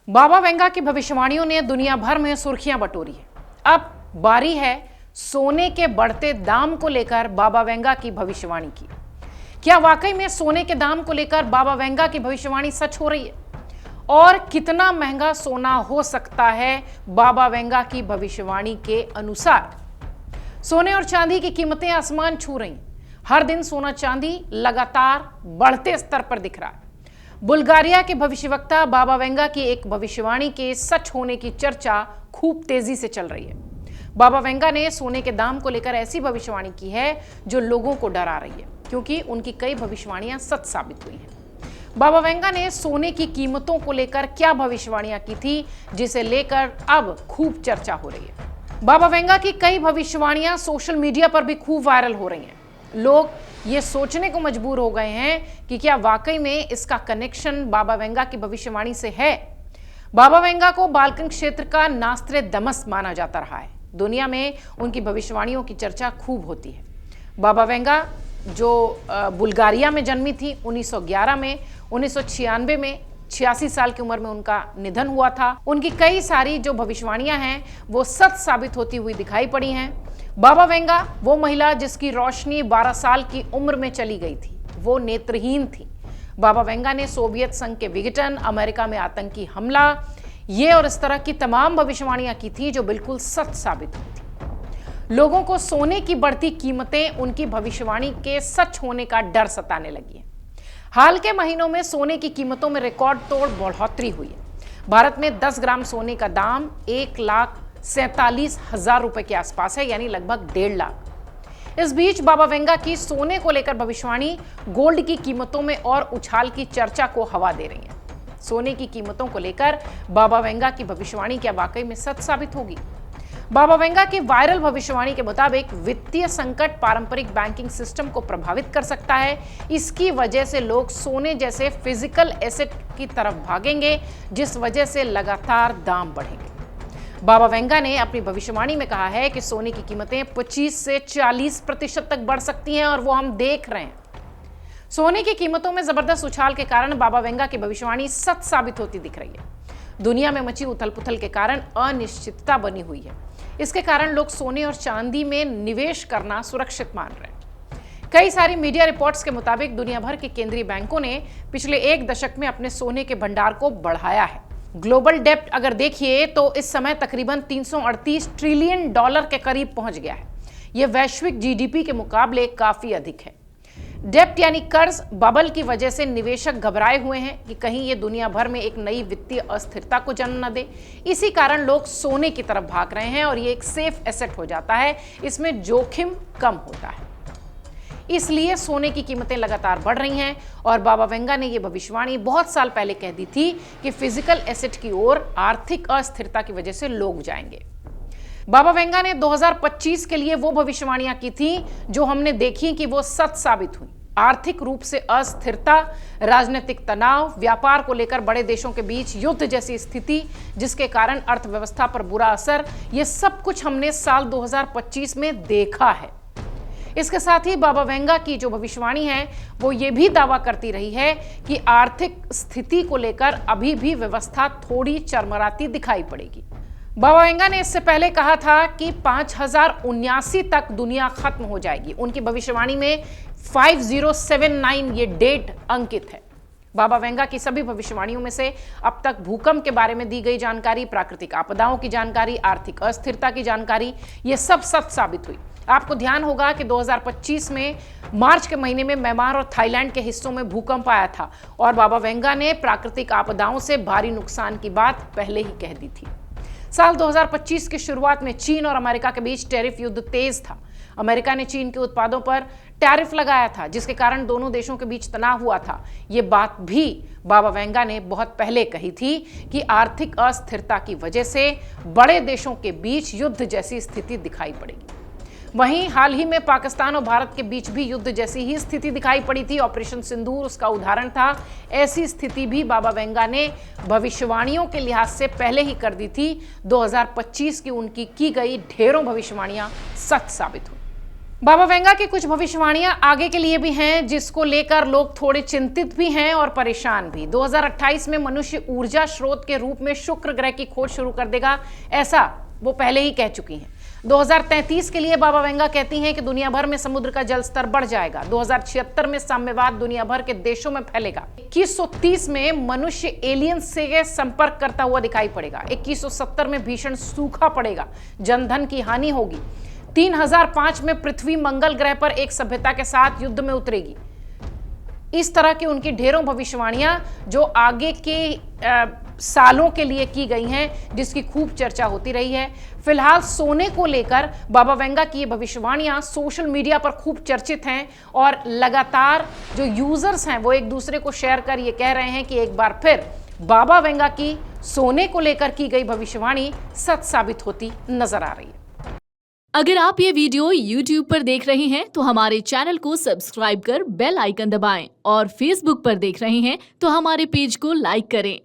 बाबा Venga की भविष्यवाणियों ने दुनिया भर में सुर्खियां बटोरी है। अब बारी है सोने के बढ़ते दाम को लेकर बाबा वेंगा की भविष्यवाणी की। क्या वाकई में सोने के दाम को लेकर बाबा वेंगा की भविष्यवाणी सच हो रही है? और कितना महंगा सोना हो सकता है बाबा वेंगा की भविष्यवाणी के अनुसार? सोने और चांदी की कीमतें आसमान छू रही। हर दिन सोना चांदी लगातार बढ़ते स्तर पर दिख रहा है। बुल्गारिया के भविष्यवक्ता बाबा वेंगा की एक भविष्यवाणी के सच होने की चर्चा खूब तेजी से चल रही है। बाबा वेंगा ने सोने के दाम को लेकर ऐसी भविष्यवाणी की है जो लोगों को डरा रही है, क्योंकि उनकी कई भविष्यवाणियां सच साबित हुई हैं। बाबा वेंगा ने सोने की कीमतों को लेकर क्या भविष्यवाणियां की थी, जिसे लेकर अब खूब चर्चा हो रही है। बाबा वेंगा की कई भविष्यवाणियां सोशल मीडिया पर भी खूब वायरल हो रही हैं। लोग ये सोचने को मजबूर हो गए हैं कि क्या वाकई में इसका कनेक्शन बाबा वेंगा की भविष्यवाणी से है। बाबा वेंगा को बाल्कन क्षेत्र का नास्त्रेदमस माना जाता रहा है। दुनिया में उनकी भविष्यवाणियों की चर्चा खूब होती है। बाबा वेंगा जो बुल्गारिया में जन्मी थी 1911 में, 1996 में 86 साल की उम्र में उनका निधन हुआ था। उनकी कई सारी जो भविष्यवाणियां हैं वो सच साबित होती हुई दिखाई पड़ी हैं। बाबा वेंगा वो महिला जिसकी रोशनी 12 साल की उम्र में चली गई थी, वो नेत्रहीन थी। बाबा वेंगा ने सोवियत संघ के विघटन, अमेरिका में आतंकी हमला, ये और इस तरह की तमाम भविष्यवाणियां की थी जो बिल्कुल सच साबित हुई थी। लोगों को सोने की बढ़ती कीमतें उनकी भविष्यवाणी के सच होने का डर सताने लगी है। हाल के महीनों में सोने की कीमतों में रिकॉर्ड तोड़ बढ़ोतरी हुई है। भारत में 10 ग्राम सोने का दाम 1,47,000 रुपए के आसपास है, यानी लगभग 1.5 लाख। इस बीच बाबा वेंगा की सोने को लेकर भविष्यवाणी गोल्ड की कीमतों में और उछाल की चर्चा को हवा दे रही है। सोने की कीमतों को लेकर बाबा वेंगा की भविष्यवाणी क्या वाकई में सच साबित होगी? बाबा वेंगा की वायरल भविष्यवाणी के मुताबिक वित्तीय संकट पारंपरिक बैंकिंग सिस्टम को प्रभावित कर सकता है। इसकी वजह से लोग सोने जैसे फिजिकल एसेट की तरफ भागेंगे, जिस वजह से लगातार दाम बढ़ेंगे। बाबा वेंगा ने अपनी भविष्यवाणी में कहा है कि सोने की कीमतें 25 से 40% तक बढ़ सकती हैं, और वो हम देख रहे हैं। सोने की कीमतों में जबरदस्त उछाल के कारण बाबा वेंगा की भविष्यवाणी सच साबित होती दिख रही है। दुनिया में मची उथल पुथल के कारण अनिश्चितता बनी हुई है। इसके कारण लोग सोने और चांदी में निवेश करना सुरक्षित मान रहे हैं। कई सारी मीडिया रिपोर्ट्स के मुताबिक दुनिया भर के केंद्रीय बैंकों ने पिछले 1 दशक में अपने सोने के भंडार को बढ़ाया है। ग्लोबल डेब्ट अगर देखिए तो इस समय तकरीबन 338 ट्रिलियन डॉलर के करीब पहुंच गया है। यह वैश्विक जीडीपी के मुकाबले काफी अधिक है। डेब्ट यानी कर्ज बबल की वजह से निवेशक घबराए हुए हैं कि कहीं ये दुनिया भर में एक नई वित्तीय अस्थिरता को जन्म न दे। इसी कारण लोग सोने की तरफ भाग रहे हैं, और ये एक सेफ एसेट हो जाता है। इसमें जोखिम कम होता है, इसलिए सोने की कीमतें लगातार बढ़ रही हैं। और बाबा वेंगा ने यह भविष्यवाणी बहुत साल पहले कह दी थी कि फिजिकल एसेट की ओर आर्थिक अस्थिरता की वजह से लोग जाएंगे। बाबा वेंगा ने 2025 के लिए वो भविष्यवाणियां की थी जो हमने देखी कि वो सच साबित हुई। आर्थिक रूप से अस्थिरता, राजनीतिक तनाव, व्यापार को लेकर बड़े देशों के बीच युद्ध जैसी स्थिति, जिसके कारण अर्थव्यवस्था पर बुरा असर, ये सब कुछ हमने साल 2025 में देखा है। इसके साथ ही बाबा वेंगा की जो भविष्यवाणी है वो ये भी दावा करती रही है कि आर्थिक स्थिति को लेकर अभी भी व्यवस्था थोड़ी चरमराती दिखाई पड़ेगी। बाबा वेंगा ने इससे पहले कहा था कि 5079 तक दुनिया खत्म हो जाएगी। उनकी भविष्यवाणी में 5079 ये डेट अंकित है। बाबा वेंगा की सभी भविष्यवाणियों में से अब तक भूकंप के बारे में दी गई जानकारी, प्राकृतिक आपदाओं की जानकारी, आर्थिक अस्थिरता की जानकारी, ये सब सच साबित हुई। आपको ध्यान होगा कि 2025 में मार्च के महीने में म्यांमार और थाईलैंड के हिस्सों में भूकंप आया था, और बाबा वेंगा ने प्राकृतिक आपदाओं से भारी नुकसान की बात पहले ही कह दी थी। साल 2025 की शुरुआत में चीन और अमेरिका के बीच टैरिफ युद्ध तेज था। अमेरिका ने चीन के उत्पादों पर टैरिफ लगाया था, जिसके कारण दोनों देशों के बीच तनाव हुआ था। ये बात भी बाबा वेंगा ने बहुत पहले कही थी कि आर्थिक अस्थिरता की वजह से बड़े देशों के बीच युद्ध जैसी स्थिति दिखाई पड़ेगी। वहीं हाल ही में पाकिस्तान और भारत के बीच भी युद्ध जैसी ही स्थिति दिखाई पड़ी थी। ऑपरेशन सिंदूर उसका उदाहरण था। ऐसी स्थिति भी बाबा वेंगा ने भविष्यवाणियों के लिहाज से पहले ही कर दी थी। 2025 की उनकी की गई ढेरों भविष्यवाणियां सच साबित हुई। बाबा वेंगा की कुछ भविष्यवाणियां आगे के लिए भी हैं, जिसको लेकर लोग थोड़े चिंतित भी हैं और परेशान भी। 2028 में मनुष्य ऊर्जा स्रोत के रूप में शुक्र ग्रह की खोज शुरू कर देगा, ऐसा वो पहले ही कह चुकी हैं। 2033 के लिए बाबा वेंगा कहती हैं कि दुनिया भर में समुद्र का जल स्तर बढ़ जाएगा। 2076 में साम्यवाद दुनिया भर के देशों में फैलेगा। 2130 में मनुष्य एलियन से संपर्क करता हुआ दिखाई पड़ेगा। 2170 में भीषण सूखा पड़ेगा, जनधन की हानि होगी। 3005 में पृथ्वी मंगल ग्रह पर एक सभ्यता के साथ युद्ध में उतरेगी। इस तरह की उनकी ढेरों भविष्यवाणियां जो आगे के सालों के लिए की गई हैं, जिसकी खूब चर्चा होती रही है। फिलहाल सोने को लेकर बाबा वेंगा की ये भविष्यवाणियां सोशल मीडिया पर खूब चर्चित हैं और लगातार जो यूजर्स हैं वो एक दूसरे को शेयर कर ये कह रहे हैं कि एक बार फिर बाबा वेंगा की सोने को लेकर की गई भविष्यवाणी सच साबित होती नजर आ रही है। अगर आप ये वीडियो YouTube पर देख रहे हैं तो हमारे चैनल को सब्सक्राइब कर बेल आइकन दबाएं और Facebook पर देख रहे हैं तो हमारे पेज को लाइक करें।